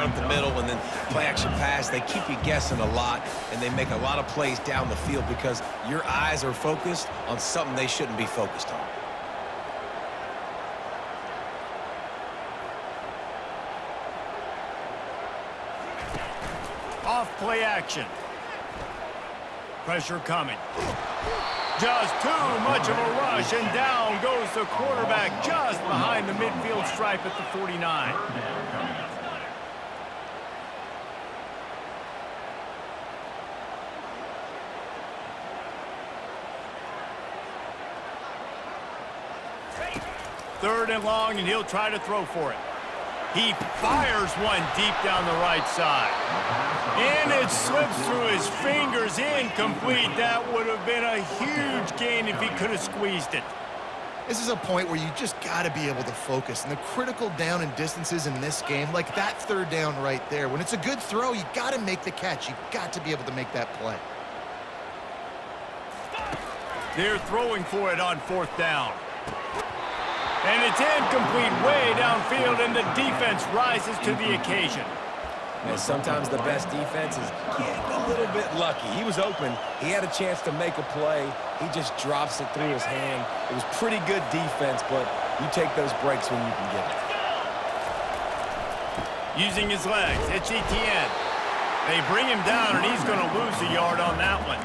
up the middle and then play action pass. They keep you guessing a lot, and they make a lot of plays down the field because your eyes are focused on something they shouldn't be focused on. Off play action. Pressure coming. Just too much of a rush, and down goes the quarterback just behind the midfield stripe at the 49. Third and long, and he'll try to throw for it. He fires one deep down the right side. And it slips through his fingers, incomplete. That would have been a huge gain if he could have squeezed it. This is a point where you just got to be able to focus. And the critical down and distances in this game, like that third down right there, when it's a good throw, you got to make the catch. You got to be able to make that play. They're throwing for it on fourth down. And it's incomplete way downfield, and the defense rises to the occasion. And sometimes the best defense is getting a little bit lucky. He was open. He had a chance to make a play. He just drops it through his hand. It was pretty good defense, but you take those breaks when you can get it. Using his legs, it's Etienne. They bring him down, and he's going to lose a yard on that one.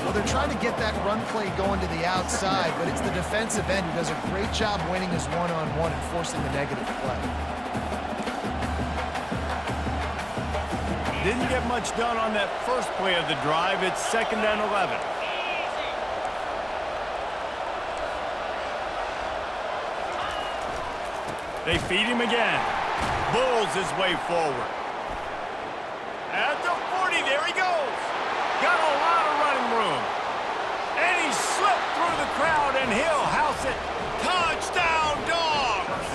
Well, they're trying to get that run play going to the outside, but it's the defensive end who does a great job winning his one-on-one and forcing the negative play. Didn't get much done on that first play of the drive. It's 2nd and 11. They feed him again. Bulls his way forward. At the 40, there he goes. Got a lot of running room. And he slipped through the crowd, and he'll house it. Touchdown, Dogs!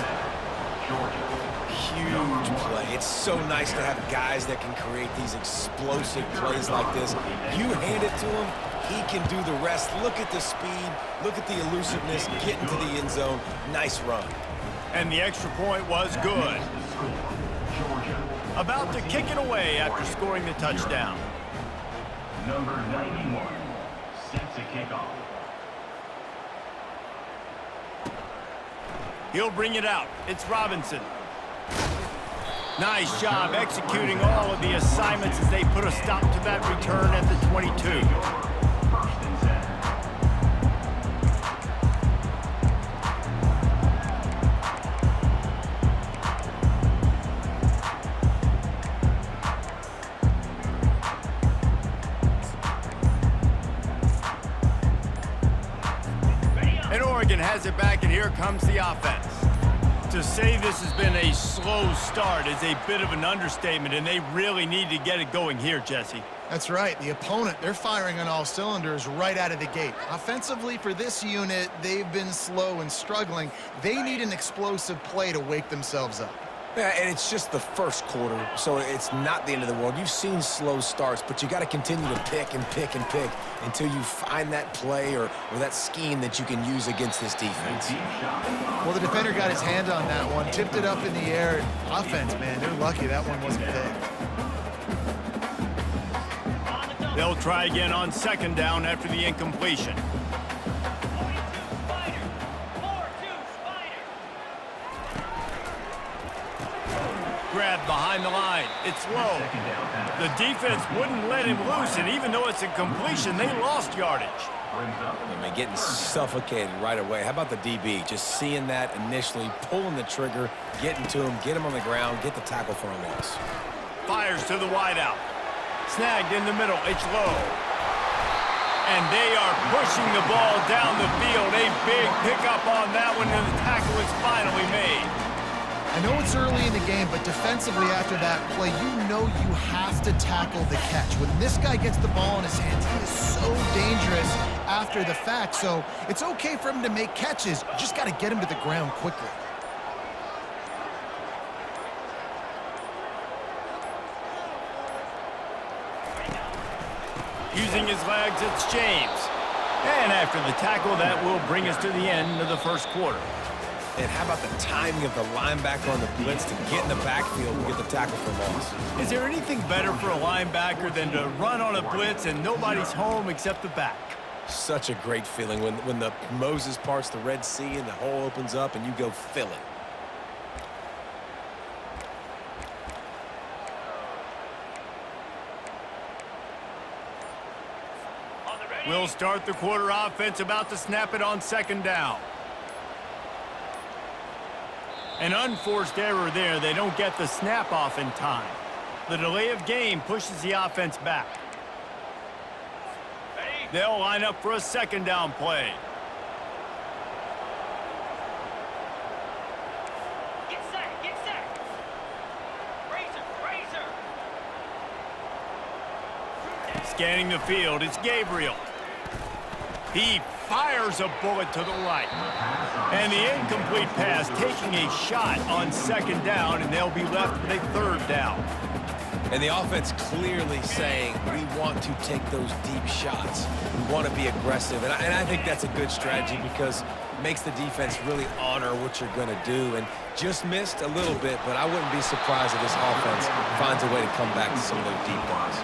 Huge play. It's so nice to have guys that can create these explosive plays like this. You hand it to him, he can do the rest. Look at the speed. Look at the elusiveness. Get into the end zone. Nice run. And the extra point was good. About to kick it away after scoring the touchdown. Number 91, set to kick off. He'll bring it out. It's Robinson. Nice job executing all of the assignments as they put a stop to that return at the 22. First and 10. And Oregon has it back, and here comes the offense. To say this has been a slow start is a bit of an understatement, and they really need to get it going here, Jesse. That's right. The opponent, they're firing on all cylinders right out of the gate. Offensively, for this unit, they've been slow and struggling. They need an explosive play to wake themselves up. Yeah, and it's just the first quarter, so it's not the end of the world. You've seen slow starts, but you got to continue to pick and pick and pick until you find that play or that scheme that you can use against this defense. Well, the defender got his hand on that one, tipped it up in the air. Offense, man, they're lucky that one wasn't picked. They'll try again on 2nd down after the incompletion. Grab behind the line. It's low. The defense wouldn't let him loose, and even though it's a completion, they lost yardage. I mean, getting suffocated right away. How about the DB? Just seeing that initially, pulling the trigger, getting to him, get him on the ground, get the tackle for a loss. Fires to the wideout. Snagged in the middle. It's low. And they are pushing the ball down the field. A big pickup on that one, and the tackle is finally made. I know it's early in the game, but defensively after that play, you know you have to tackle the catch. When this guy gets the ball in his hands, he is so dangerous after the fact. So it's okay for him to make catches. You just got to get him to the ground quickly. Using his legs, it's James. And after the tackle, that will bring us to the end of the first quarter. And how about the timing of the linebacker on the blitz to get in the backfield and get the tackle for loss? Is there anything better for a linebacker than to run on a blitz and nobody's home except the back? Such a great feeling when the Moses parts the Red Sea and the hole opens up and you go fill it. We'll start the quarter offense, about to snap it on second down. An unforced error there. They don't get the snap off in time. The delay of game pushes the offense back. They'll line up for a second down play. Get set, get set. Razor. Scanning the field, it's Gabriel. He fires a bullet to the right. And the incomplete pass taking a shot on second down, and they'll be left with a third down. And the offense clearly saying, we want to take those deep shots. We want to be aggressive. And I think that's a good strategy because it makes the defense really honor what you're going to do. And just missed a little bit, but I wouldn't be surprised if this offense finds a way to come back to some of those deep balls.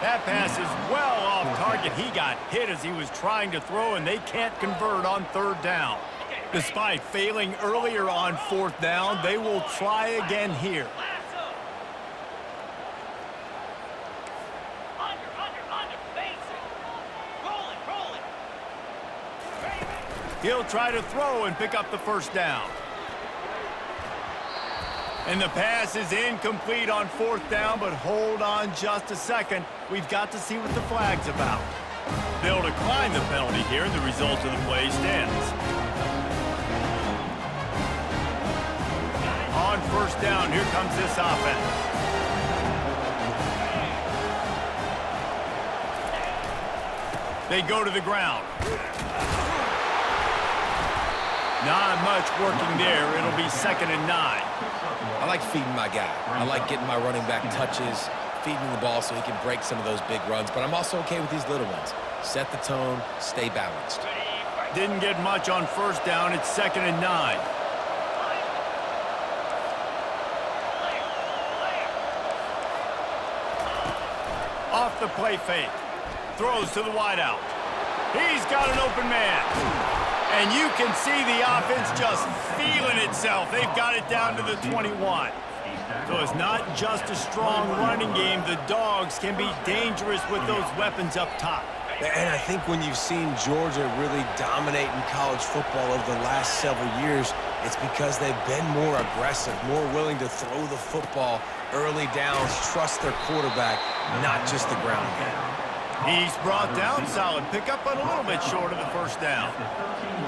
That pass is well off target. He got hit as he was trying to throw, and they can't convert on third down. Despite failing earlier on fourth down, they will try again here. Under, basic. Rolling. He'll try to throw and pick up the first down. And the pass is incomplete on fourth down, but hold on just a second. We've got to see what the flag's about. They'll decline the penalty here. The result of the play stands. On first down, here comes this offense. They go to the ground. Not much working there. It'll be 2nd and 9. I like feeding my guy. I like getting my running back touches, feeding the ball so he can break some of those big runs. But I'm also okay with these little ones. Set the tone, stay balanced. Didn't get much on first down. It's 2nd and 9. Off the play fake. Throws to the wideout. He's got an open man. And you can see the offense just feeling itself. They've got it down to the 21. So it's not just a strong running game. The Dogs can be dangerous with those weapons up top. And I think when you've seen Georgia really dominate in college football over the last several years, it's because they've been more aggressive, more willing to throw the football early downs, trust their quarterback, not just the ground game. He's brought down solid pickup, but a little bit short of the first down.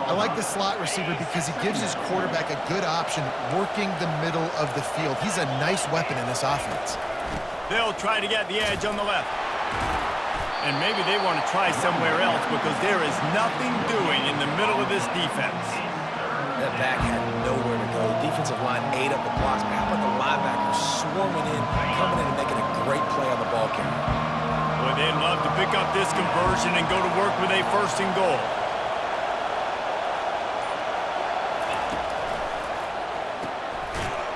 I like the slot receiver because he gives his quarterback a good option working the middle of the field. He's a nice weapon in this offense. They'll try to get the edge on the left. And maybe they want to try somewhere else because there is nothing doing in the middle of this defense. That back had nowhere to go. The defensive line ate up the blocks. But how about the linebackers swarming in, coming in and making a great play on the ball carrier? Boy, they'd love to pick up this conversion and go to work with a 1st and goal.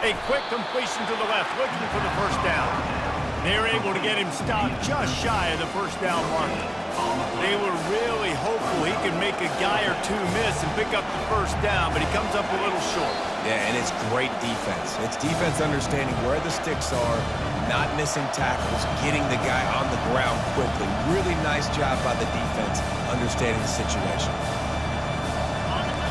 A quick completion to the left, looking for the first down. They're able to get him stopped just shy of the first down marker. They were really hopeful he could make a guy or two miss and pick up the first down, but he comes up a little short. Yeah, and it's great defense. It's defense understanding where the sticks are, not missing tackles, getting the guy on the ground quickly. Really nice job by the defense understanding the situation.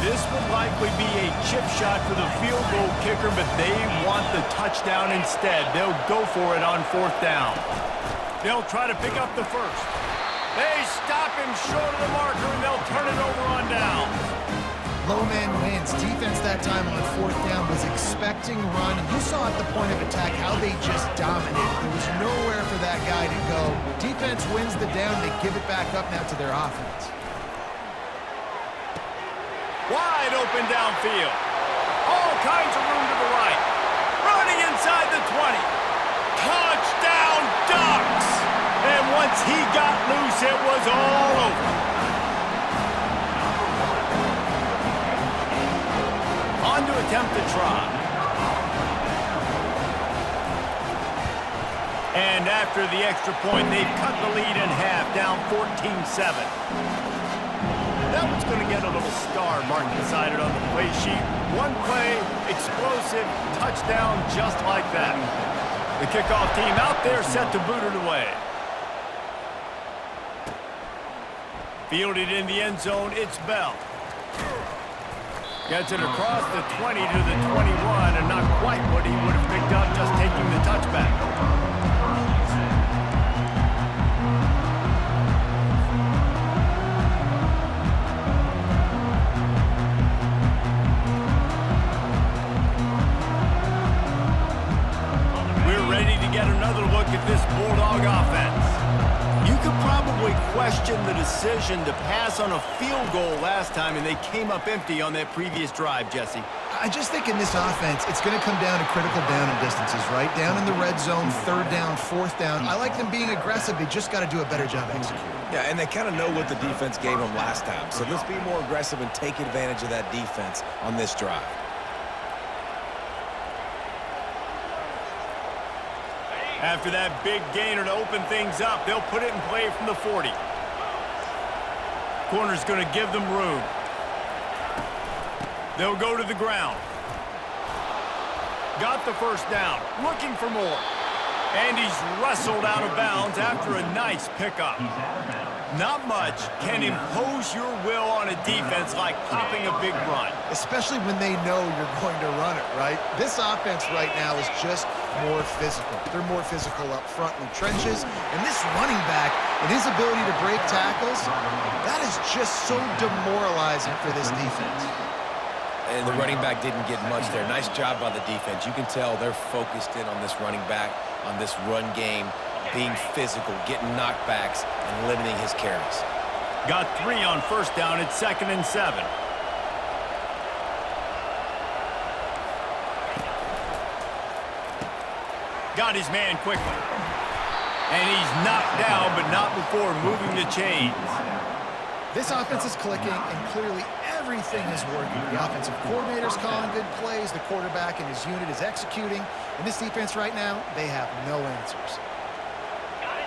This would likely be a chip shot for the field goal kicker, but they want the touchdown instead. They'll go for it on fourth down. They'll try to pick up the first. They stop him short of the marker, and they'll turn it over on down. Low man wins. Defense that time on fourth down was expecting run. You saw at the point of attack how they just dominated. There was nowhere for that guy to go. Defense wins the down. They give it back up now to their offense. Wide open downfield. All kinds of room to the right. Running inside the 20. Touchdown, Ducks! And once he got loose, it was all over. On attempt to try. And after the extra point, they've cut the lead in half, down 14-7. That one's going to get a little star marked beside it on the play sheet. One play, explosive, touchdown just like that. The kickoff team out there set to boot it away. Fielded in the end zone, it's Bell. Gets it across the 20 to the 21, and not quite what he would have picked up just taking the touchback. We're ready to get another look at this Bulldog offense. You could probably question the decision to pass on a field goal last time, and they came up empty on that previous drive, Jesse. I just think in this offense, it's going to come down to critical down and distances, right? Down in the red zone, third down, fourth down. I like them being aggressive. They just got to do a better job executing. Yeah, and they kind of know what the defense gave them last time. So let's be more aggressive and take advantage of that defense on this drive. After that big gainer to open things up, they'll put it in play from the 40. Corner's going to give them room. They'll go to the ground. Got the first down, looking for more. And he's wrestled out of bounds after a nice pickup. Not much can impose your will on a defense like popping a big run. Especially when they know you're going to run it, right? This offense right now is just more physical. They're more physical up front in the trenches. And this running back and his ability to break tackles, that is just so demoralizing for this defense. And the running back didn't get much there. Nice job by the defense. You can tell they're focused in on this running back, on this run game, being physical, getting knockbacks, and limiting his carries. Got 3 on first down. It's 2nd and 7. Got his man quickly. And he's knocked down, but not before moving the chains. This offense is clicking, and clearly everything is working. The offensive coordinator's calling good plays. The quarterback and his unit is executing. And this defense right now, they have no answers.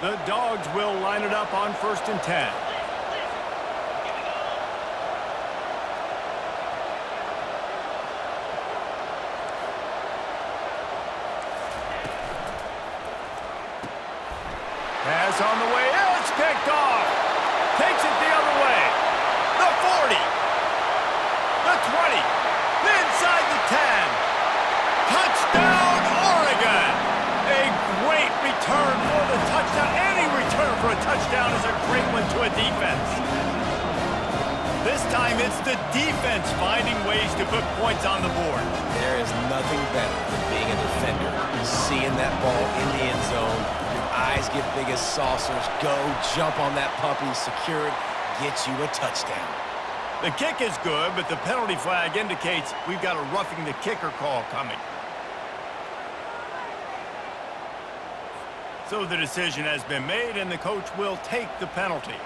The Dogs will line it up on 1st and 10. Pass on the way. It's picked off. Takes it the other way. The 40. The 20. Inside the 10. Touchdown, Oregon. A great return for the touchdown. Any return for a touchdown is a great one to a defense. This time it's the defense finding ways to put points on the board. There is nothing better than being a defender, seeing that ball in the end zone. Your eyes get big as saucers. Go, jump on that puppy, secure it, get you a touchdown. The kick is good, but the penalty flag indicates we've got a roughing the kicker call coming. So the decision has been made, and the coach will take the penalty.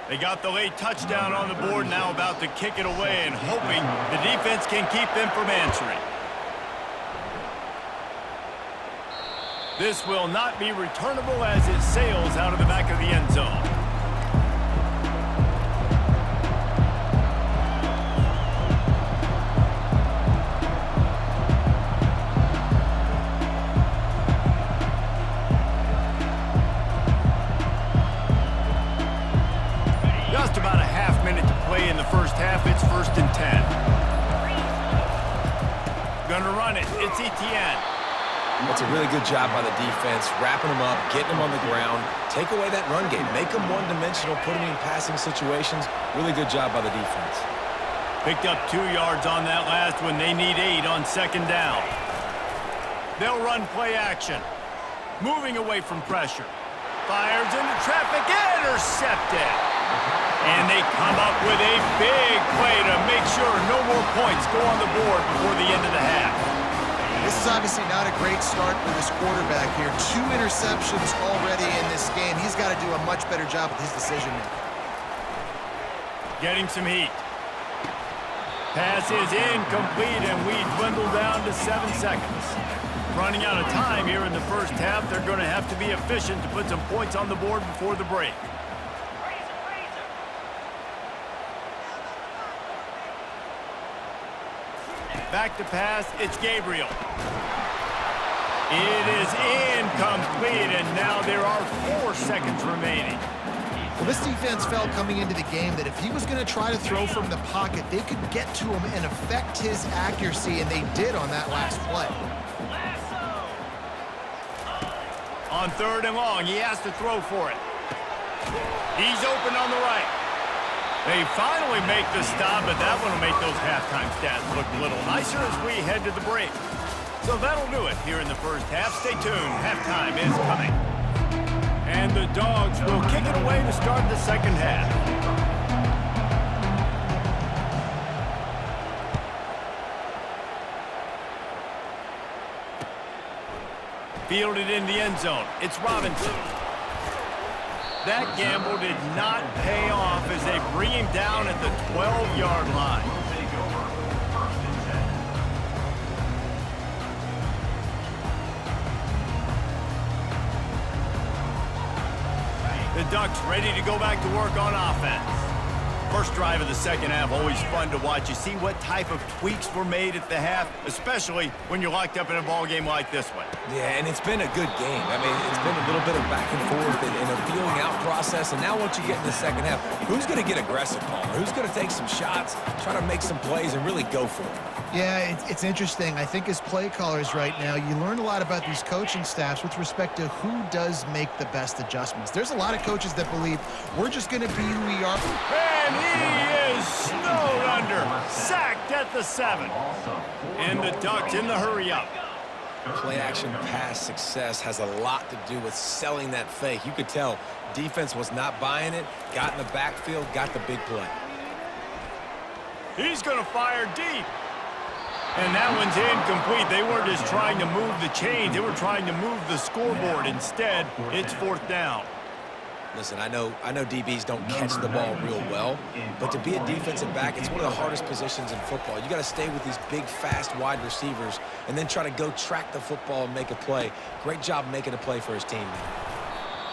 They got the late touchdown on the board, now about to kick it away and hoping the defense can keep them from answering. This will not be returnable as it sails out of the back of the end zone. Just about a half minute to play in the first half. It's 1st and 10. Gonna run it. It's Etienne. That's a really good job by the defense, wrapping them up, getting them on the ground, take away that run game, make them one-dimensional, put them in passing situations. Really good job by the defense. Picked up 2 yards on that last one. They need 8 on 2nd down. They'll run play action. Moving away from pressure. Fires into traffic. Intercepted. And they come up with a big play to make sure no more points go on the board before the end of the half. This is obviously not a great start for this quarterback here. 2 interceptions already in this game. He's got to do a much better job with his decision-making. Getting some heat. Pass is incomplete, and we dwindle down to 7 seconds. Running out of time here in the first half, they're going to have to be efficient to put some points on the board before the break. Razor, razor. Back to pass, it's Gabriel. It is incomplete, and now there are 4 seconds remaining. Well, this defense felt coming into the game that if he was going to try to throw from the pocket, they could get to him and affect his accuracy, and they did on that last play. On 3rd and long, he has to throw for it. He's open on the right. They finally make the stop, but that one will make those halftime stats look a little nicer as we head to the break. So that'll do it here in the first half. Stay tuned. Halftime is coming. And the Dogs will kick it away to start the second half. Fielded in the end zone. It's Robinson. That gamble did not pay off as they bring him down at the 12-yard line. Take over. 1st and 10. The Ducks ready to go back to work on offense. First drive of the second half, always fun to watch. You see what type of tweaks were made at the half, especially when you're locked up in a ball game like this one. Yeah, and it's been a good game. I mean, it's been a little bit of back and forth and a feeling out process. And now once you get in the second half, who's going to get aggressive, Palmer? Who's going to take some shots, try to make some plays, and really go for it? Yeah, it's interesting. I think as play callers right now, you learn a lot about these coaching staffs with respect to who does make the best adjustments. There's a lot of coaches that believe we're just going to be who we are. And he is snowed under, sacked at the 7. And the Ducks in the hurry up. Play-action pass success has a lot to do with selling that fake. You could tell defense was not buying it, got in the backfield, got the big play. He's going to fire deep. And that one's incomplete. They weren't just trying to move the chains. They were trying to move the scoreboard. Instead, it's 4th down. Listen, I know DBs don't catch the ball real well, but to be a defensive back, it's one of the hardest positions in football. You got to stay with these big, fast, wide receivers and then try to go track the football and make a play. Great job making a play for his team.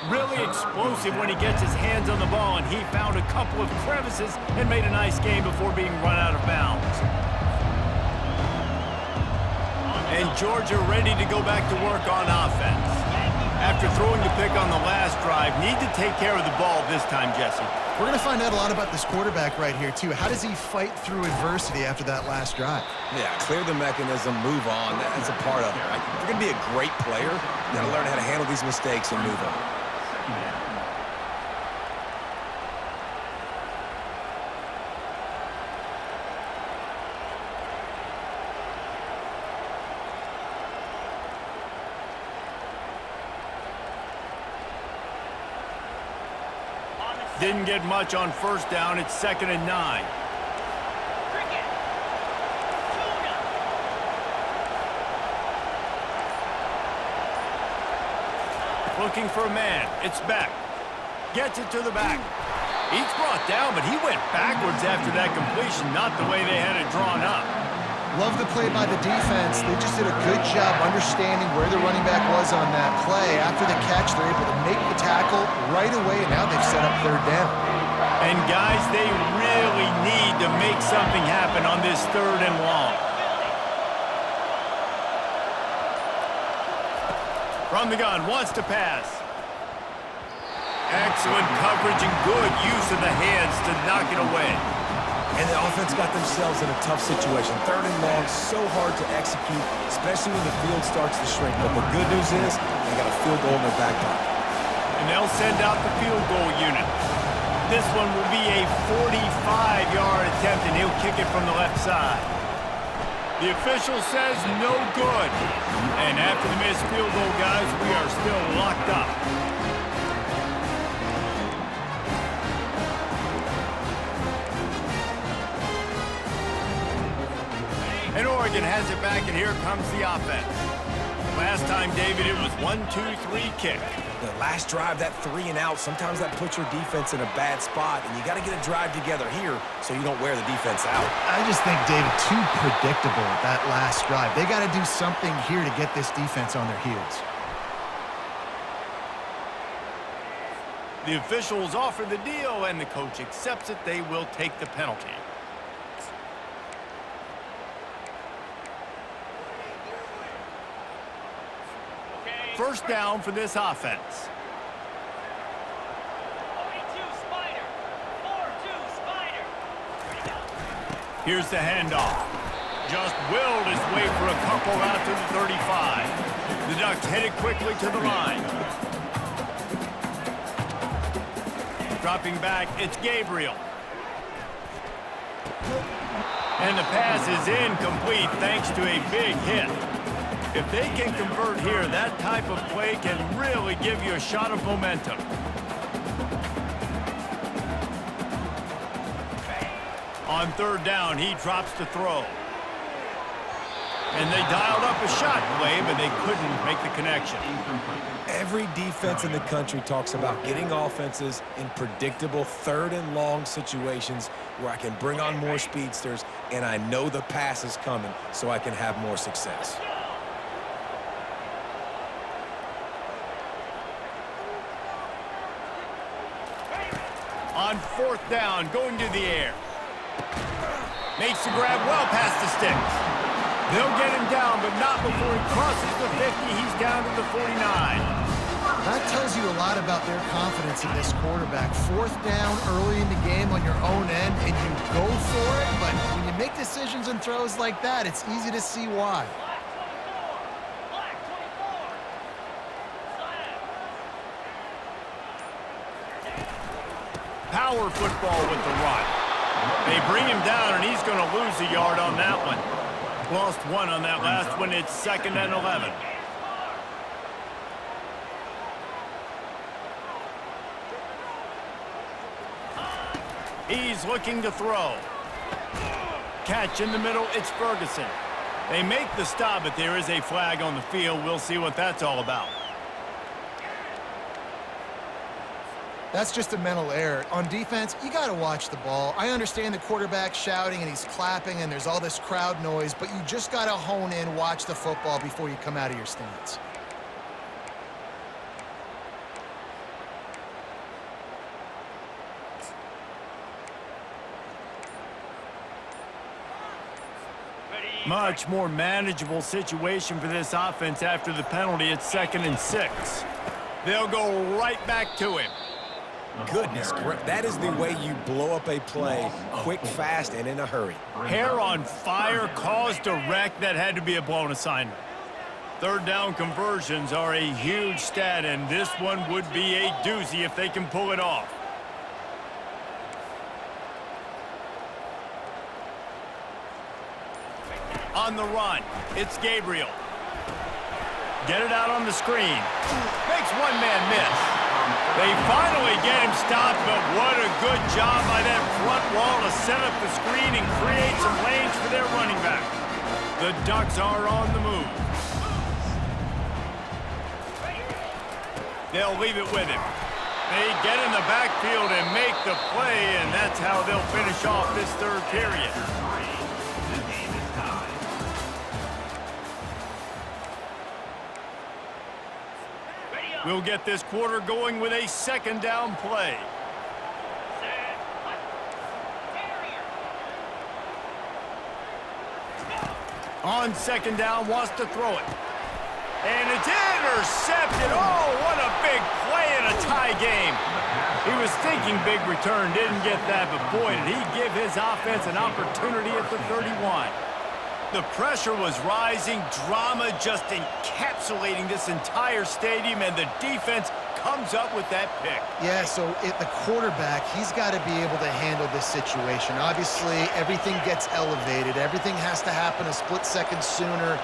Really explosive when he gets his hands on the ball, and he found a couple of crevices and made a nice game before being run out of bounds. And Georgia ready to go back to work on offense. After throwing the pick on the last drive, need to take care of the ball this time, Jesse. We're going to find out a lot about this quarterback right here, too. How does he fight through adversity after that last drive? Yeah, clear the mechanism, move on. That's a part of it, right? If you're going to be a great player, you got to learn how to handle these mistakes and move on. Didn't get much on 1st down. It's 2nd and 9. Cricket. Tuna. Looking for a man. It's Beck. Gets it to the back. He's brought down, but he went backwards after that completion, not the way they had it drawn up. Love the play by the defense. They just did a good job understanding where the running back was on that play. After the catch, they're able to make the tackle right away, and now they've set up 3rd down. And guys, they really need to make something happen on this 3rd and long. From the gun, wants to pass. Excellent coverage and good use of the hands to knock it away. And the offense got themselves in a tough situation. 3rd and long, so hard to execute, especially when the field starts to shrink. But the good news is they got a field goal in their back pocket. And they'll send out the field goal unit. This one will be a 45-yard attempt, and he'll kick it from the left side. The official says no good. And after the missed field goal, guys, we are still locked up. In order Oregon has it back, and here comes the offense. Last time, David, it was 1-2-3 kick. The last drive, that 3 and out, sometimes that puts your defense in a bad spot, and you got to get a drive together here so you don't wear the defense out. I just think, David, too predictable that last drive. They got to do something here to get this defense on their heels. The officials offer the deal, and the coach accepts it. They will take the penalty. First down for this offense. 42 Spider. 4-2 Spider. Here's the handoff. Just willed his way for a couple out to the 35. The Ducks headed quickly to the line. Dropping back, it's Gabriel. And the pass is incomplete thanks to a big hit. If they can convert here, that type of play can really give you a shot of momentum. On third down, he drops to throw. And they dialed up a shot play, but they couldn't make the connection. Every defense in the country talks about getting offenses in predictable third and long situations where I can bring on more speedsters and I know the pass is coming so I can have more success. On fourth down, going to the air. Makes the grab well past the sticks. They'll get him down, but not before he crosses the 50. He's down to the 49. That tells you a lot about their confidence in this quarterback. Fourth down early in the game on your own end, and you go for it, but when you make decisions and throws like that, it's easy to see why. Black 24. Power football with the run. They bring him down, and he's going to lose a yard on that one. Lost one on that last one. It's 2nd and 11. He's looking to throw. Catch in the middle. It's Ferguson. They make the stop, but there is a flag on the field. We'll see what that's all about. That's just a mental error. On defense, you got to watch the ball. I understand the quarterback shouting and he's clapping and there's all this crowd noise, but you just got to hone in, watch the football before you come out of your stance. Much more manageable situation for this offense after the penalty. It's 2nd and 6. They'll go right back to him. Goodness, that is the way you blow up a play, quick, fast, and in a hurry. Hair on fire, caused a wreck. That had to be a blown assignment. Third down conversions are a huge stat, and this one would be a doozy if they can pull it off. On the run, it's Gabriel. Get it out on the screen. Makes one man miss. They finally get him stopped, but what a good job by that front wall to set up the screen and create some lanes for their running back. The Ducks are on the move. They'll leave it with him. They get in the backfield and make the play, and that's how they'll finish off this third period. We'll get this quarter going with a second down play. On second down, wants to throw it. And it's intercepted. Oh, what a big play in a tie game. He was thinking big return, didn't get that, but boy, did he give his offense an opportunity at the 31. The pressure was rising, drama just encapsulating this entire stadium, and the defense comes up with that pick. Yeah, so the quarterback, he's got to be able to handle this situation. Obviously, everything gets elevated. Everything has to happen a split second sooner.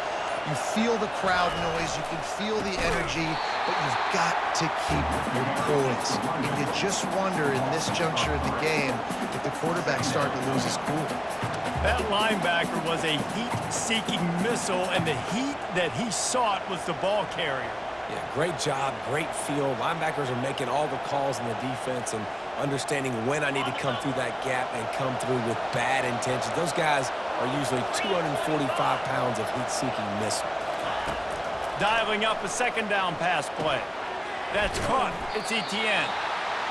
You feel the crowd noise, you can feel the energy, but you've got to keep your poise. And you just wonder in this juncture of the game if the quarterback's starting to lose his cool. That linebacker was a heat-seeking missile, and the heat that he sought was the ball carrier. Yeah, great job, great feel. Linebackers are making all the calls in the defense and understanding when I need to come through that gap and come through with bad intentions. Those guys are usually 245 pounds of heat-seeking missile. Dialing up a second down pass play. That's caught. It's Etienne.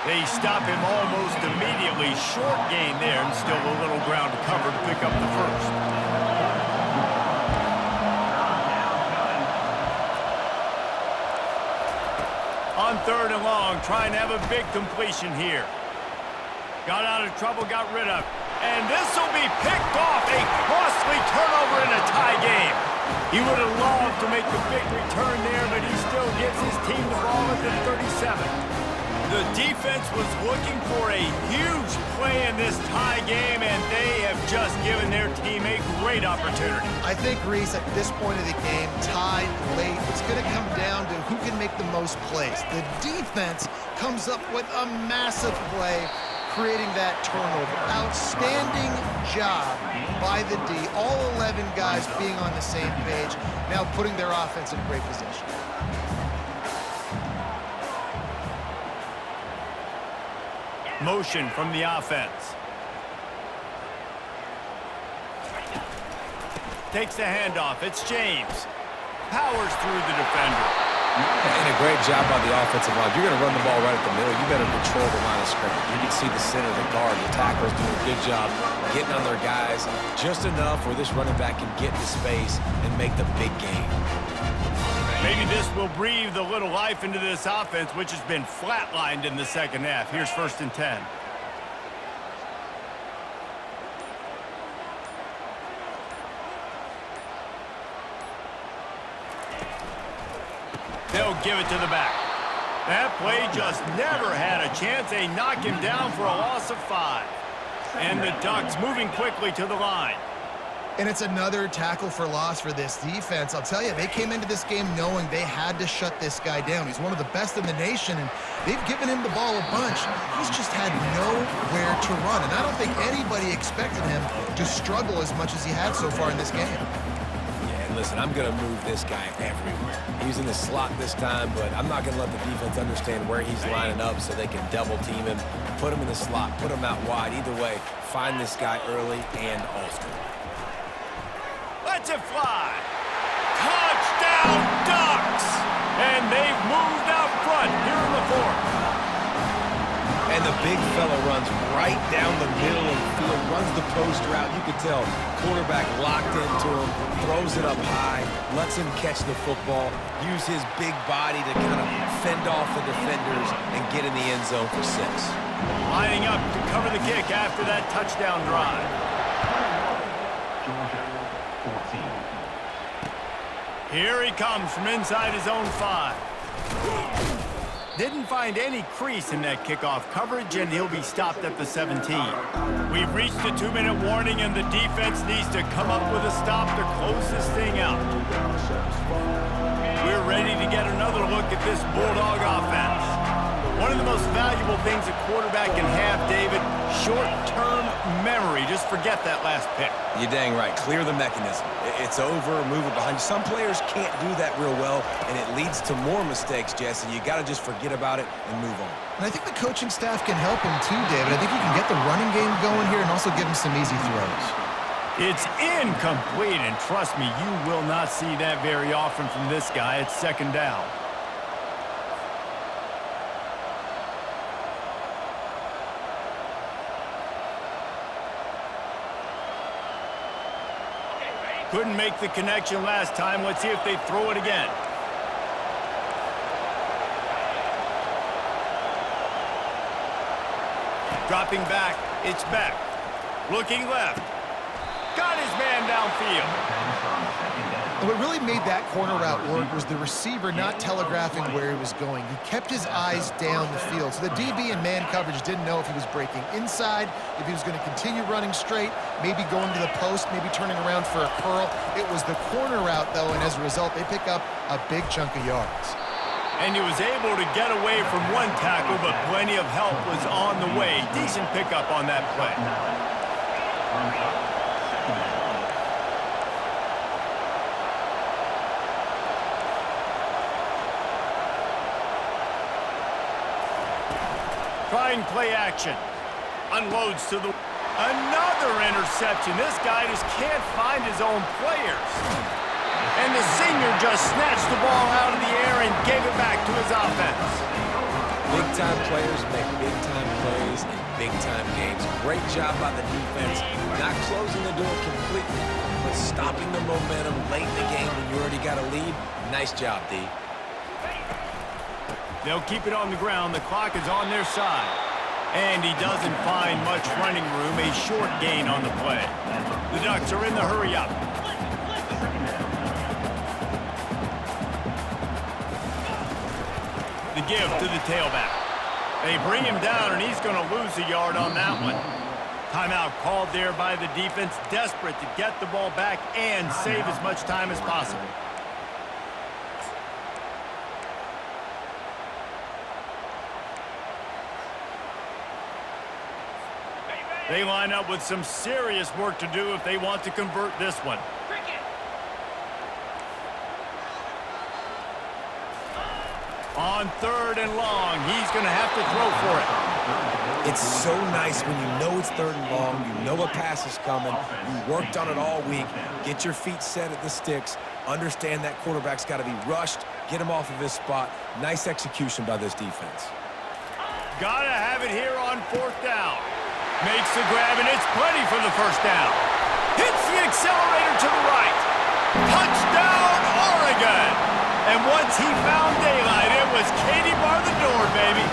They stop him almost immediately. Short gain there, and still a little ground to cover to pick up the first. On 3rd and long, trying to have a big completion here. Got out of trouble, got rid of. And this will be picked off. A costly turnover in a tie game. He would have loved to make the big return there, but he still gives his team the ball at the 37. The defense was looking for a huge play in this tie game, and they have just given their team a great opportunity. I think, Reese, at this point of the game, tied late, it's going to come down to who can make the most plays. The defense comes up with a massive play, creating that turnover. Outstanding job by the D. All 11 guys being on the same page, now putting their offense in great position. Motion from the offense. Takes the handoff. It's James. Powers through the defender. And a great job by the offensive line. If you're going to run the ball right at the middle, you better control the line of scrimmage. You can see the center of the guard. The tackles doing a good job getting on their guys just enough where this running back can get into space and make the big game. Maybe this will breathe a little life into this offense, which has been flatlined in the second half. Here's 1st and 10. They'll give it to the back. That play just never had a chance. They knock him down for a loss of 5. And the Ducks moving quickly to the line. And it's another tackle for loss for this defense. I'll tell you, they came into this game knowing they had to shut this guy down. He's one of the best in the nation, and they've given him the ball a bunch. He's just had nowhere to run, and I don't think anybody expected him to struggle as much as he had so far in this game. Yeah, and listen, I'm going to move this guy everywhere. He's in the slot this time, but I'm not going to let the defense understand where he's lining up so they can double team him, put him in the slot, put him out wide. Either way, find this guy early and often. Let's it fly. Touchdown, Ducks! And they've moved out front here in the 4th. And the big fella runs right down the middle of the field, runs the post route. You can tell quarterback locked into him, throws it up high, lets him catch the football, use his big body to kind of fend off the defenders and get in the end zone for 6. Lining up to cover the kick after that touchdown drive. Georgia 14. Here he comes from inside his own 5. Didn't find any crease in that kickoff coverage, and he'll be stopped at the 17. We've reached the 2-minute warning, and the defense needs to come up with a stop to close this thing out. We're ready to get another look at this Bulldog offense. One of the most valuable things a quarterback can have, David, short-term memory. Just forget that last pick. You're dang right. Clear the mechanism. It's over, move it behind you. Some players can't do that real well, and it leads to more mistakes, Jesse. You got to just forget about it and move on. And I think the coaching staff can help him too, David. I think you can get the running game going here and also give him some easy throws. It's incomplete, and trust me, you will not see that very often from this guy. It's 2nd down. Couldn't make the connection last time. Let's see if they throw it again. Dropping back, it's Beck. Looking left. Got his man downfield. And what really made that corner route work was the receiver not telegraphing where he was going. He kept his eyes down the field. So the DB in man coverage didn't know if he was breaking inside, if he was going to continue running straight, maybe going to the post, maybe turning around for a curl. It was the corner route, though, and as a result, they pick up a big chunk of yards. And he was able to get away from one tackle, but plenty of help was on the way. Decent pickup on that play. Trying play action. Unloads to the... Another interception. This guy just can't find his own players. And the senior just snatched the ball out of the air and gave it back to his offense. Big-time players make big-time plays in big-time games. Great job by the defense, not closing the door completely, but stopping the momentum late in the game when you already got a lead. Nice job, D. They'll keep it on the ground. The clock is on their side. And he doesn't find much running room. A short gain on the play. The Ducks are in the hurry-up. The give to the tailback. They bring him down, and he's going to lose a yard on that one. Timeout called there by the defense, desperate to get the ball back and save as much time as possible. They line up with some serious work to do if they want to convert this one. On 3rd and long, he's going to have to throw for it. It's so nice when you know it's 3rd and long, you know a pass is coming, you worked on it all week, get your feet set at the sticks, understand that quarterback's got to be rushed, get him off of his spot. Nice execution by this defense. Got to have it here on 4th down. Makes the grab, and it's plenty for the 1st down. Hits the accelerator to the right. Touchdown, Oregon! And once he found daylight, it was Katie bar the door, baby.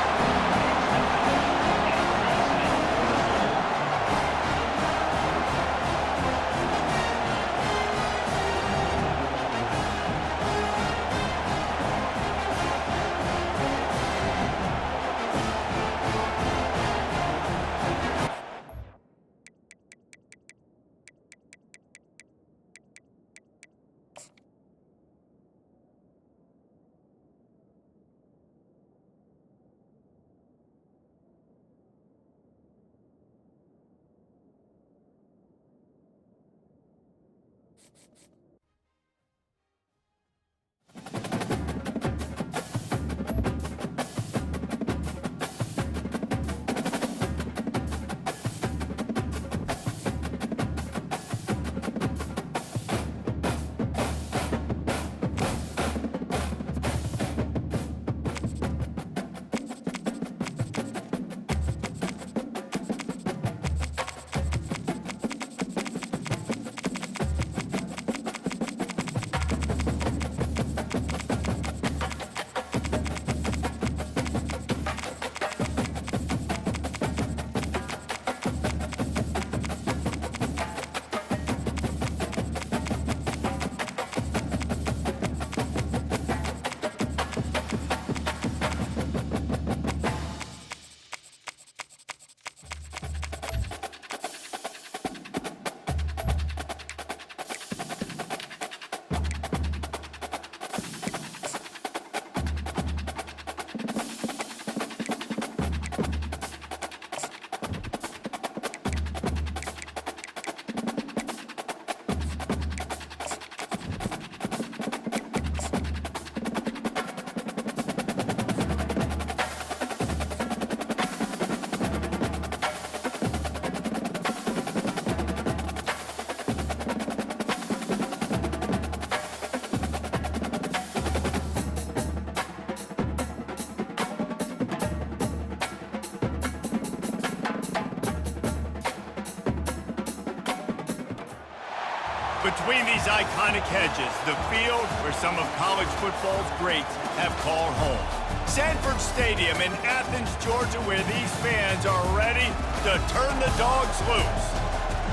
Between these iconic hedges, the field where some of college football's greats have called home. Sanford Stadium in Athens, Georgia, where these fans are ready to turn the dogs loose.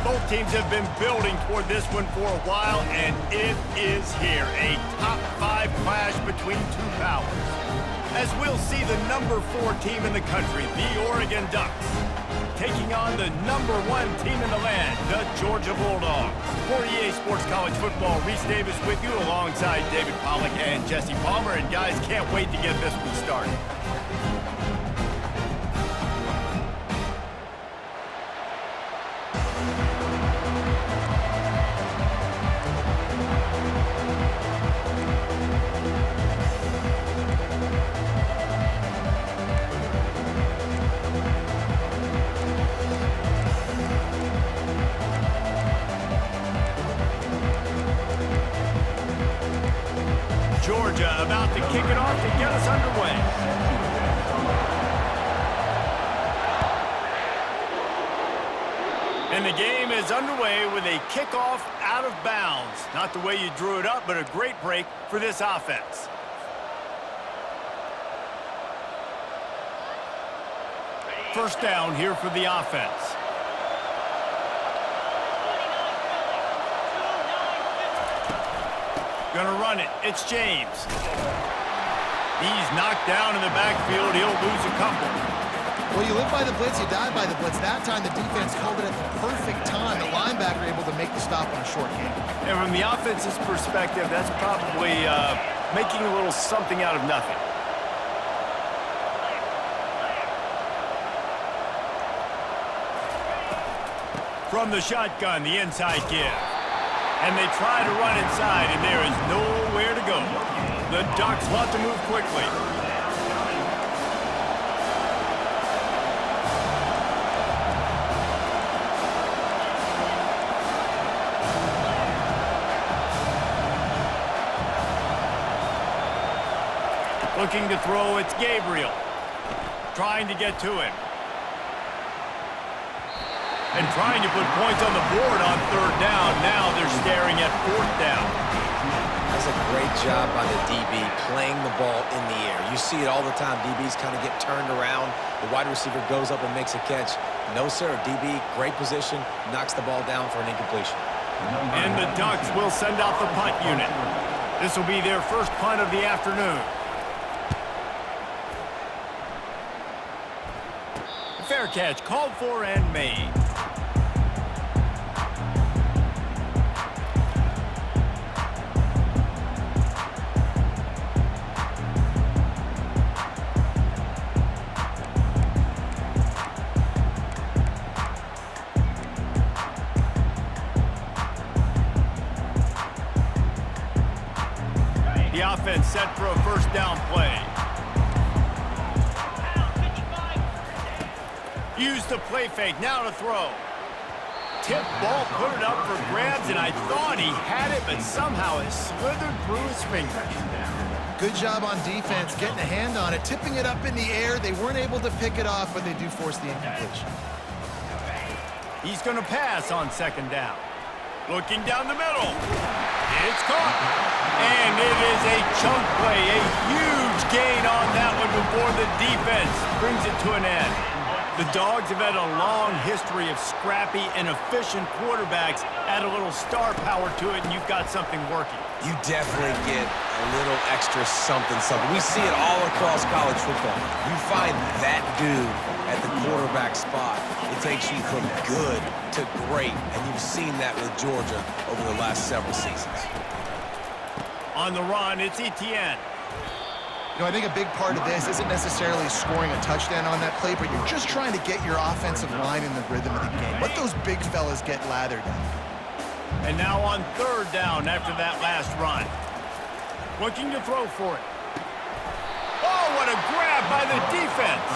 Both teams have been building toward this one for a while, and it is here. A top 5 clash between two powers. As we'll see the number 4 team in the country, the Oregon Ducks, taking on the number 1 team in the land, the Georgia Bulldogs. For EA Sports College Football, Reese Davis with you alongside David Pollack and Jesse Palmer. And guys, can't wait to get this one started. Georgia about to kick it off to get us underway. And the game is underway with a kickoff out of bounds. Not the way you drew it up, but a great break for this offense. First down here for the offense. Gonna run it. It's James. He's knocked down in the backfield. He'll lose a couple. Well, you live by the blitz, you die by the blitz. That time, the defense called it at the perfect time. The linebacker able to make the stop on a short game. And from the offense's perspective, that's probably making a little something out of nothing. From the shotgun, the inside give. And they try to run inside, and there is nowhere to go. The Ducks want to move quickly. Looking to throw, it's Gabriel. Trying to get to him. And trying to put points on the board on 3rd down. Now they're staring at 4th down. That's a great job by the DB playing the ball in the air. You see it all the time. DBs kind of get turned around. The wide receiver goes up and makes a catch. No, sir. DB, great position, knocks the ball down for an incompletion. And the Ducks will send out the punt unit. This will be their first punt of the afternoon. Fair catch called for and made. The offense set for a first down play. Use the play fake, now to throw. Tip ball, put it up for grabs, and I thought he had it, but somehow it slithered through his fingers. Good job on defense, getting a hand on it, tipping it up in the air. They weren't able to pick it off, but they do force the incompletion. He's going to pass on 2nd down. Looking down the middle. It's caught. And it is a chunk play, a huge gain on that one before the defense brings it to an end. The Dogs have had a long history of scrappy and efficient quarterbacks. Add a little star power to it, and you've got something working. You definitely get a little extra something. We see it all across college football. You find that dude at the quarterback spot. It takes you from good to great, and you've seen that with Georgia over the last several seasons. On the run, it's Etienne. You know, I think a big part of this isn't necessarily scoring a touchdown on that play, but you're just trying to get your offensive line in the rhythm of the game. Let those big fellas get lathered in. And now on 3rd down after that last run. Looking to throw for it. Oh, what a grab by the defense.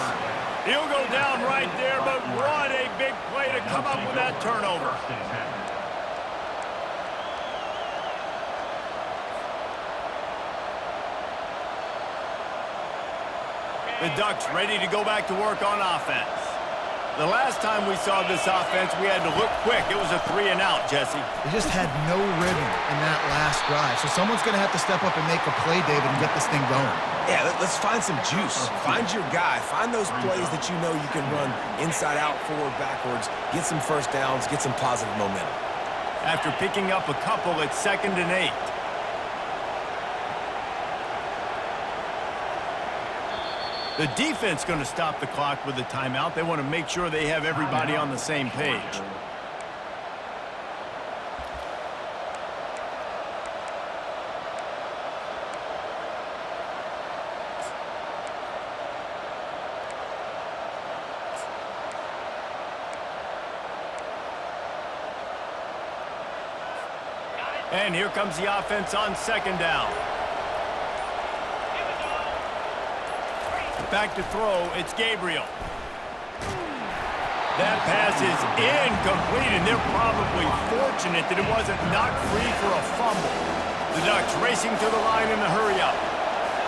He'll go down right there, but what a big play to come up with that turnover. The Ducks ready to go back to work on offense. The last time we saw this offense, we had to look quick. It was a 3-and-out, Jesse. They just had no rhythm in that last drive. So someone's going to have to step up and make a play, David, and get this thing going. Yeah, let's find some juice. Find your guy. Find those plays that you know you can run inside out, forward, backwards, get some first downs, get some positive momentum. After picking up a couple, it's 2nd and 8. The defense going to stop the clock with a timeout. They want to make sure they have everybody on the same page. And here comes the offense on 2nd down. Back to throw, it's Gabriel. That pass is incomplete, and they're probably fortunate that it wasn't knocked free for a fumble. The Ducks racing to the line in the hurry-up.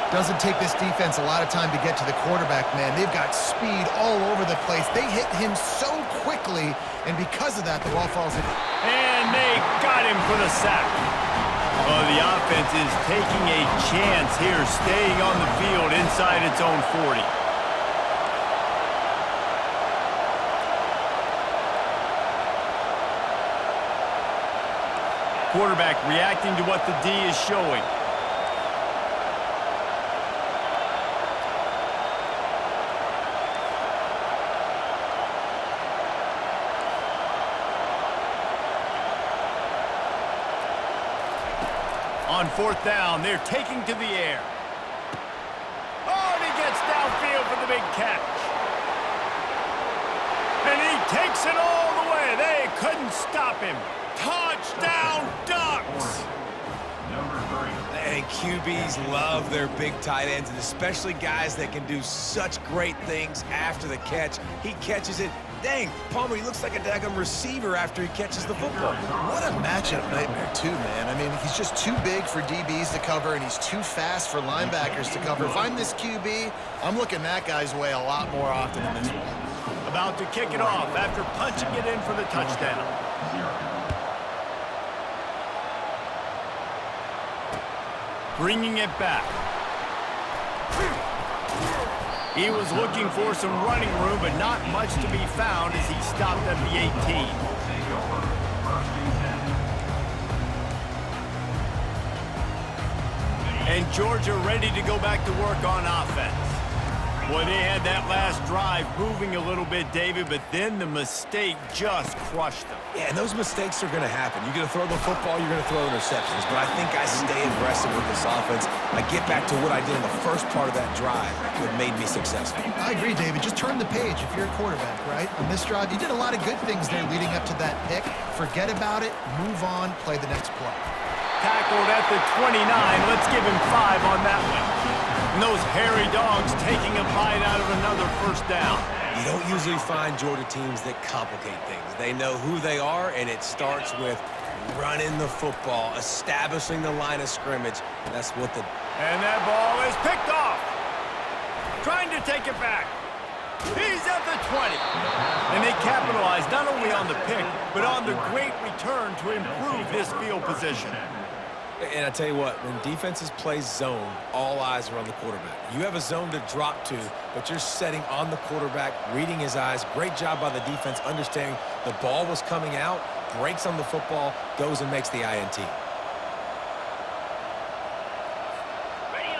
Doesn't take this defense a lot of time to get to the quarterback, man. They've got speed all over the place. They hit him so quickly, and because of that, the ball falls in. And they got him for the sack. Oh, the offense is taking a chance here, staying on the field inside its own 40. Quarterback reacting to what the D is showing. On 4th down, they're taking to the air. Oh, and he gets downfield for the big catch. And he takes it all the way. They couldn't stop him. Touchdown, Ducks! And QBs love their big tight ends, and especially guys that can do such great things after the catch. He catches it. Dang, Palmer, he looks like a daggum receiver after he catches the football. What a matchup nightmare, too, man. I mean, he's just too big for DBs to cover, and he's too fast for linebackers to cover. If I'm this QB, I'm looking that guy's way a lot more often than this one. About to kick it off after punching it in for the touchdown. Bringing it back. He was looking for some running room, but not much to be found as he stopped at the 18. And Georgia ready to go back to work on offense. Boy, they had that last drive moving a little bit, David, but then the mistake just crushed them. Yeah, and those mistakes are going to happen. You're going to throw the football, you're going to throw interceptions. But I think I stay aggressive with this offense. I get back to what I did in the first part of that drive that made me successful. I agree, David. Just turn the page if you're a quarterback, right? On this drive, you did a lot of good things there leading up to that pick. Forget about it, move on, play the next play. Tackled at the 29. Let's give him 5 on that one. And those hairy dogs taking a bite out of another first down. You don't usually find Georgia teams that complicate things. They know who they are, and it starts with running the football, establishing the line of scrimmage. That's what the... And that ball is picked off. Trying to take it back. He's at the 20. And they capitalize not only on the pick, but on the great return to improve this field position. And I tell you what, when defenses play zone, all eyes are on the quarterback. You have a zone to drop to, but you're setting on the quarterback, reading his eyes. Great job by the defense, understanding the ball was coming out, breaks on the football, goes and makes the INT.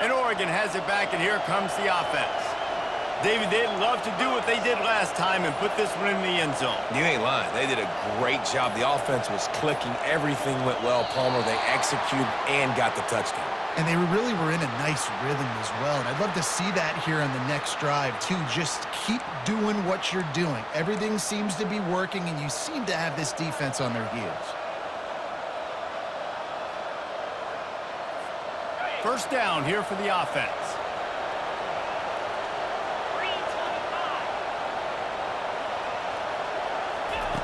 And Oregon has it back, and here comes the offense. David, they'd love to do what they did last time and put this one in the end zone. You ain't lying. They did a great job. The offense was clicking. Everything went well. Palmer, they executed and got the touchdown. And they really were in a nice rhythm as well. And I'd love to see that here on the next drive, too. Just keep doing what you're doing. Everything seems to be working, and you seem to have this defense on their heels. First down here for the offense.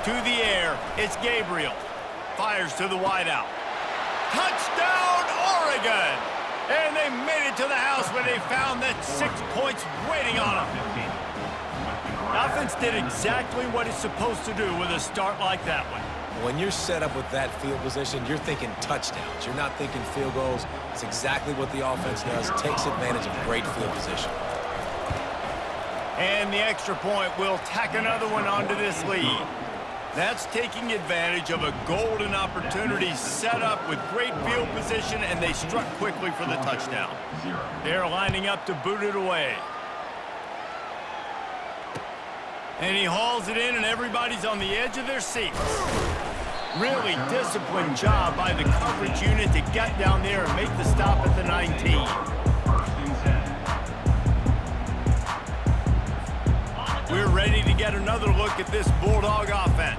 To the air, it's Gabriel. Fires to the wideout. Touchdown, Oregon! And they made it to the house where they found that 6 points waiting on them. Offense did exactly what it's supposed to do with a start like that one. When you're set up with that field position, you're thinking touchdowns. You're not thinking field goals. It's exactly what the offense does. Takes advantage of great field position. And the extra point will tack another one onto this lead. That's taking advantage of a golden opportunity set up with great field position, and they struck quickly for the touchdown. They're lining up to boot it away. And he hauls it in, and everybody's on the edge of their seats. Really disciplined job by the coverage unit to get down there and make the stop at the 19. We're ready to get another look at this Bulldog offense.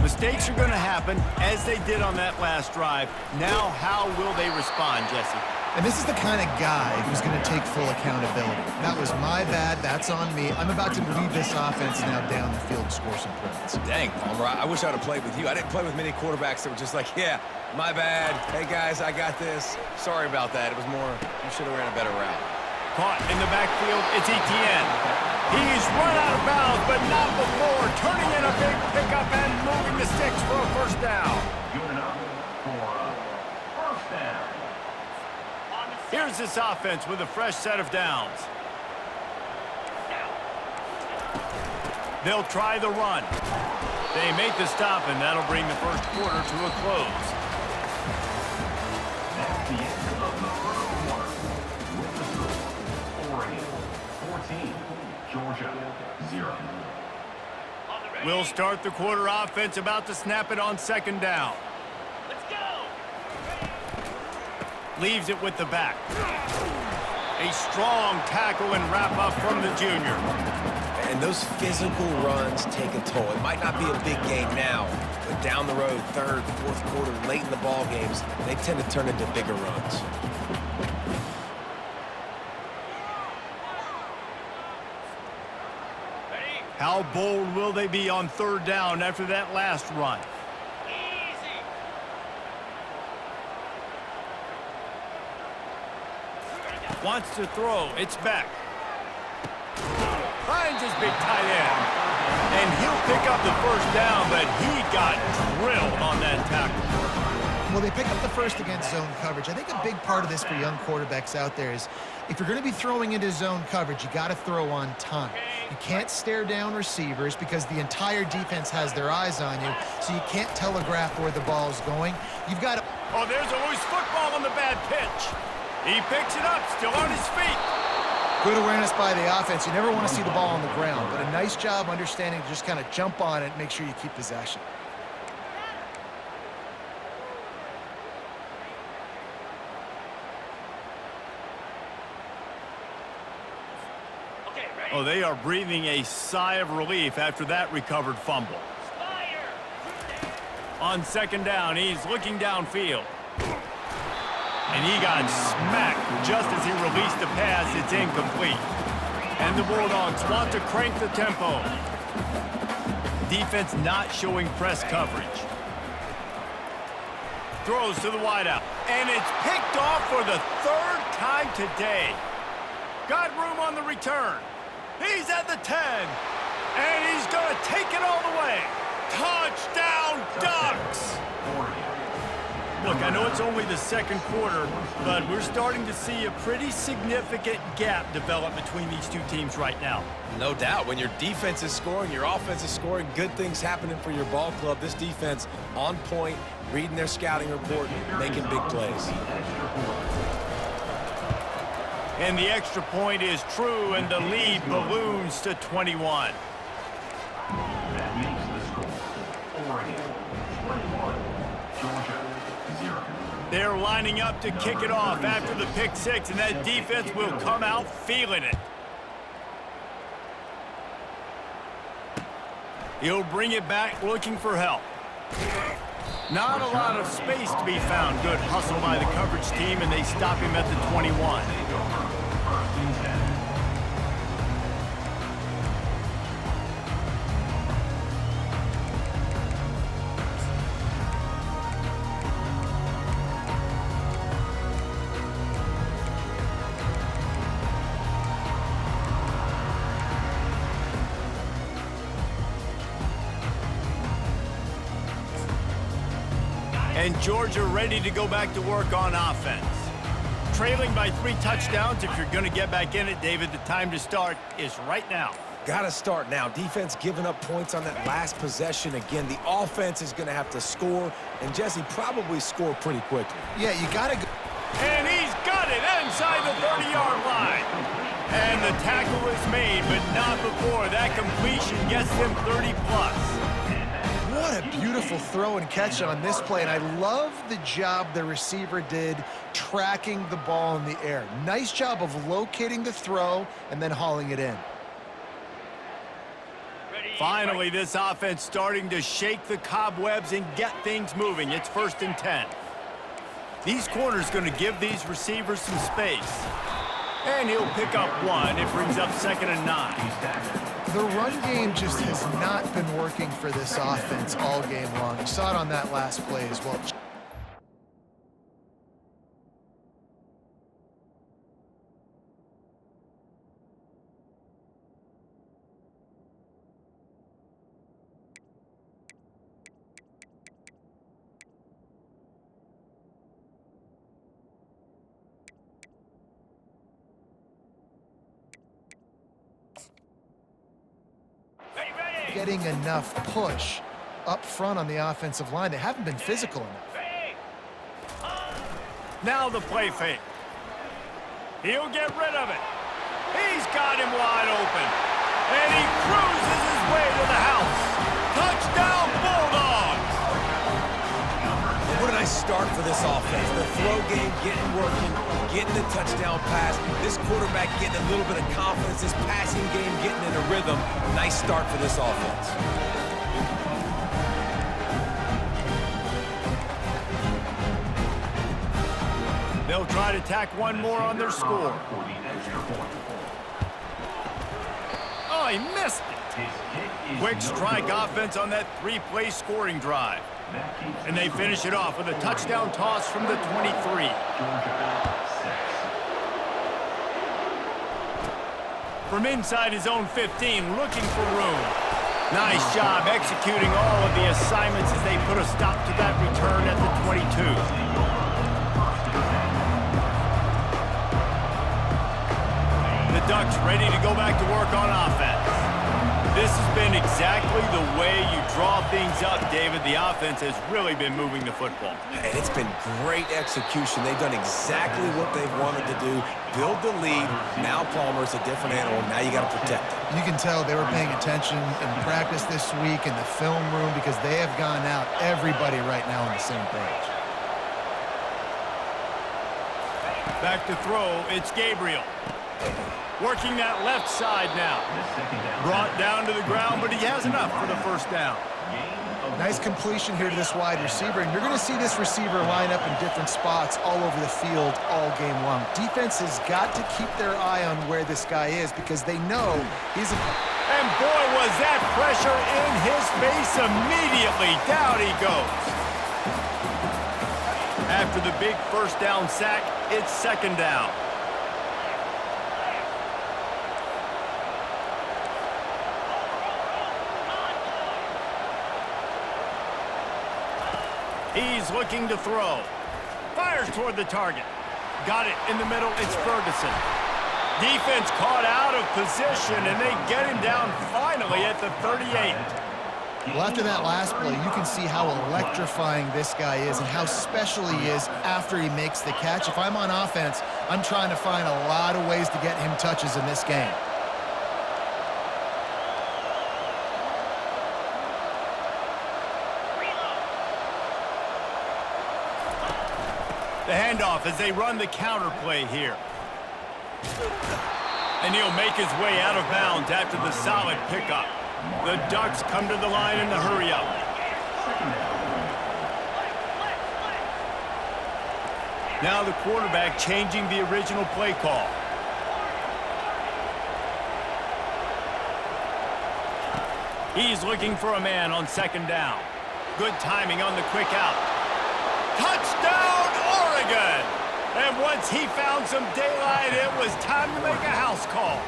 Mistakes are going to happen, as they did on that last drive. Now, how will they respond, Jesse? And this is the kind of guy who's going to take full accountability. That was my bad. That's on me. I'm about to lead this offense now down the field and score some points. Dang, Palmer, I wish I would have played with you. I didn't play with many quarterbacks that were just like, yeah, my bad. Hey, guys, I got this. Sorry about that. It was more, you should have ran a better route. Caught in the backfield, it's Etienne. He's run out of bounds, but not before turning in a big pickup and moving the sticks for a first down. Good enough for a first down. Here's this offense with a fresh set of downs. They'll try the run. They make the stop, and that'll bring the first quarter to a close. That's the end of the first quarter. With the score, Oregon 14, Georgia 0. We'll start the quarter offense, about to snap it on second down. Let's go. Leaves it with the back. A strong tackle and wrap up from the junior. And those physical runs take a toll. It might not be a big game now, but down the road, third, fourth quarter, late in the ball games, they tend to turn into bigger runs. Ready? How bold will they be on third down after that last run? Easy. Wants to throw. It's back. Finds his big tight end. And he'll pick up the first down, but he got drilled on that tackle. Well, they pick up the first against zone coverage. I think a big part of this for young quarterbacks out there is if you're going to be throwing into zone coverage, you got to throw on time. You can't stare down receivers because the entire defense has their eyes on you, so you can't telegraph where the ball's going. You've got to... Oh, there's a loose football on the bad pitch. He picks it up, still on his feet. Good awareness by the offense. You never want to see the ball on the ground, but a nice job understanding to just kind of jump on it and make sure you keep possession. Okay, ready? Oh, they are breathing a sigh of relief after that recovered fumble. Spider. On second down, he's looking downfield. And he got smacked just as he released the pass. It's incomplete. And the Bulldogs want to crank the tempo. Defense not showing press coverage. Throws to the wideout. And it's picked off for the third time today. Got room on the return. He's at the 10. And he's going to take it all the way. Touchdown, Ducks! Look, I know it's only the second quarter, but we're starting to see a pretty significant gap develop between these two teams right now. No doubt. When your defense is scoring, your offense is scoring, good things happening for your ball club. This defense on point, reading their scouting report, making big plays. And the extra point is true, and the lead balloons to 21. That makes the score Oregon 21, Georgia 0. They're lining up to kick it off after the pick six, and that defense will come out feeling it. He'll bring it back looking for help. Not a lot of space to be found. Good hustle by the coverage team, and they stop him at the 21. First and 10. And Georgia ready to go back to work on offense. Trailing by 3 touchdowns. If you're going to get back in it, David, the time to start is right now. Got to start now. Defense giving up points on that last possession. Again, the offense is going to have to score, and Jesse probably score pretty quickly. Yeah, you got to go. And he's got it inside the 30-yard line. And the tackle is made, but not before that completion gets them 30-plus. What a beautiful throw and catch on this play, and I love the job the receiver did tracking the ball in the air. Nice job of locating the throw and then hauling it in. Finally, this offense starting to shake the cobwebs and get things moving. It's 1st and 10. These corners going to give these receivers some space. And he'll pick up 1. It brings up 2nd and 9. The run game just has not been working for this offense all game long. You saw it on that last play as well. Getting enough push up front on the offensive line. They haven't been physical enough. Now the play fake. He'll get rid of it. He's got him wide open. And he cruises his way to the house. Touchdown, Bulldogs! What a nice start for this offense. The throw game getting working, getting the touchdown pass. This quarterback getting a little bit of confidence. This passing game getting in a rhythm. Nice start for this offense. They'll try to tack one more on their score. Oh, he missed it. Quick strike offense on that 3-play scoring drive. And they finish it off with a touchdown toss from the 23. From inside his own 15, looking for room. Nice job executing all of the assignments as they put a stop to that return at the 22. The Ducks ready to go back to work on offense. This has been exactly the way you draw things up, David. The offense has really been moving the football. And it's been great execution. They've done exactly what they've wanted to do. Build the lead. Now Palmer's a different animal. Now you got to protect him. You can tell they were paying attention in practice this week in the film room because they have gone out, everybody right now on the same page. Back to throw, it's Gabriel. Working that left side now. Brought down to the ground, but he has enough for the 1st down. Nice completion here to this wide receiver, and you're going to see this receiver line up in different spots all over the field all game long. Defense has got to keep their eye on where this guy is because they know he's a... And boy, was that pressure in his face immediately. Down he goes. After the big 1st down sack, it's 2nd down. He's looking to throw. Fires toward the target. Got it in the middle. It's Ferguson. Defense caught out of position, and they get him down finally at the 38. Well, after that last play, you can see how electrifying this guy is and how special he is after he makes the catch. If I'm on offense, I'm trying to find a lot of ways to get him touches in this game. The handoff as they run the counter play here. And he'll make his way out of bounds after the solid pickup. The Ducks come to the line in the hurry-up. Now the quarterback changing the original play call. He's looking for a man on 2nd down. Good timing on the quick out. Touchdown, Oregon! And once he found some daylight, it was time to make a house call.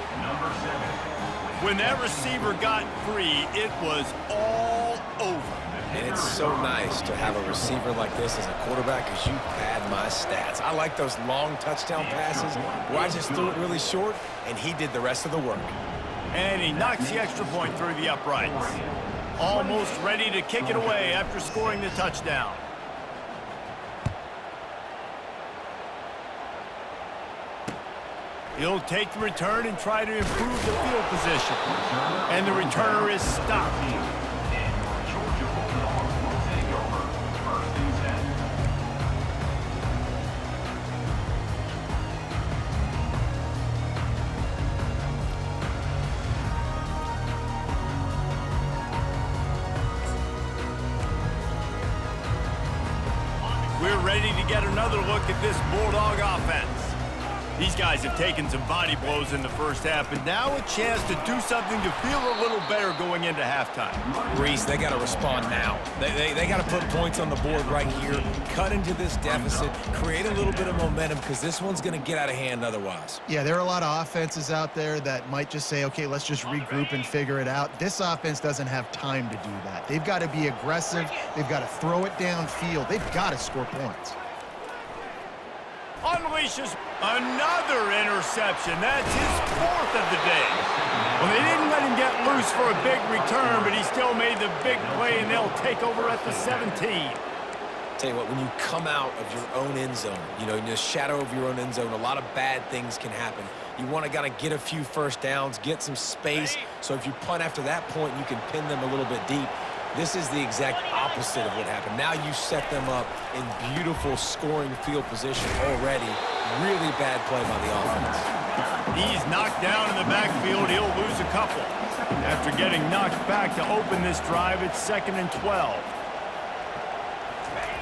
When that receiver got free, it was all over. And it's so nice to have a receiver like this as a quarterback because you pad my stats. I like those long touchdown passes where I just threw it really short, and he did the rest of the work. And he knocks the extra point through the uprights. Almost ready to kick it away after scoring the touchdown. He'll take the return and try to improve the field position. And the returner is stopped. Georgia Bulldogs will take over. 1st and 10. We're ready to get another look at this Bulldog offense. These guys have taken some body blows in the first half, and now a chance to do something to feel a little better going into halftime. Reese, they got to respond now. They got to put points on the board right here, cut into this deficit, create a little bit of momentum because this one's going to get out of hand otherwise. Yeah, there are a lot of offenses out there that might just say, okay, let's just regroup and figure it out. This offense doesn't have time to do that. They've got to be aggressive. They've got to throw it downfield. They've got to score points. Unleashes another interception. That's his 4th of the day. Well, they didn't let him get loose for a big return, but he still made the big play, and they'll take over at the 17. Tell you what, when you come out of your own end zone, you know, in the shadow of your own end zone, a lot of bad things can happen. You want to kind of get a few first downs, get some space, so if you punt after that point, you can pin them a little bit deep. This is the exact opposite of what happened. Now you set them up in beautiful scoring field position already. Really bad play by the offense. He's knocked down in the backfield. He'll lose a couple. After getting knocked back to open this drive, it's 2nd and 12.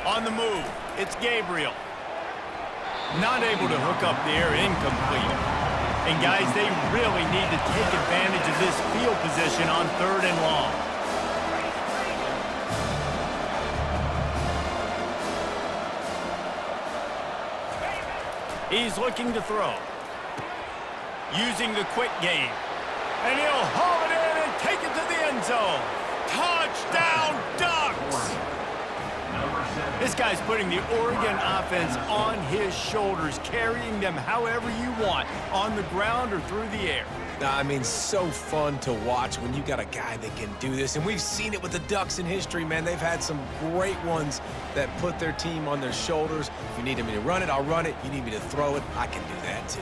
On the move, it's Gabriel. Not able to hook up there, incomplete. And guys, they really need to take advantage of this field position on 3rd and long. He's looking to throw. Using the quick game. And he'll haul it in and take it to the end zone. Touchdown, Ducks! This guy's putting the Oregon offense on his shoulders, carrying them however you want, on the ground or through the air. I mean, so fun to watch when you got a guy that can do this. And we've seen it with the Ducks in history, man. They've had some great ones that put their team on their shoulders. If you need me to run it, I'll run it. You need me to throw it, I can do that too.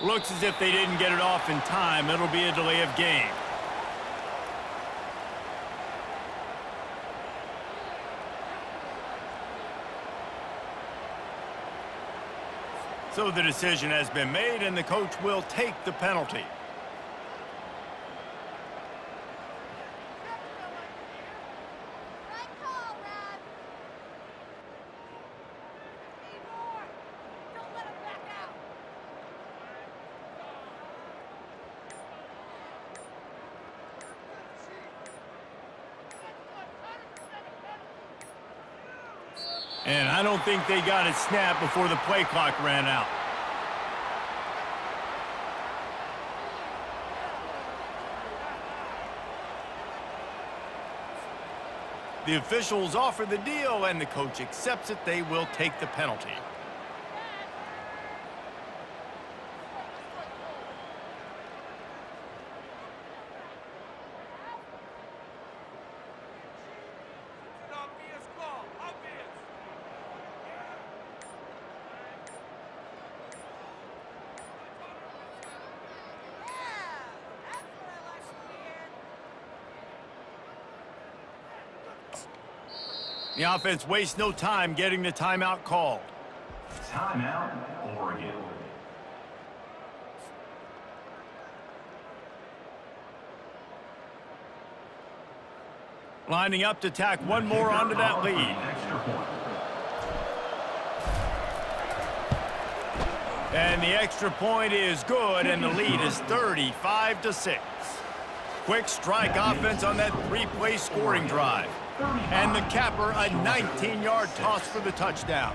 Looks as if they didn't get it off in time. It'll be a delay of game. So the decision has been made, and the coach will take the penalty. And I don't think they got it snapped before the play clock ran out. The officials offer the deal, and the coach accepts it. They will take the penalty. The offense wastes no time getting the timeout called. Timeout, Oregon. Lining up to tack one more onto that lead. Extra point. And the extra point is good, and the lead is 35-6. Quick strike offense on that three-play scoring drive. And the capper, a 19-yard toss for the touchdown.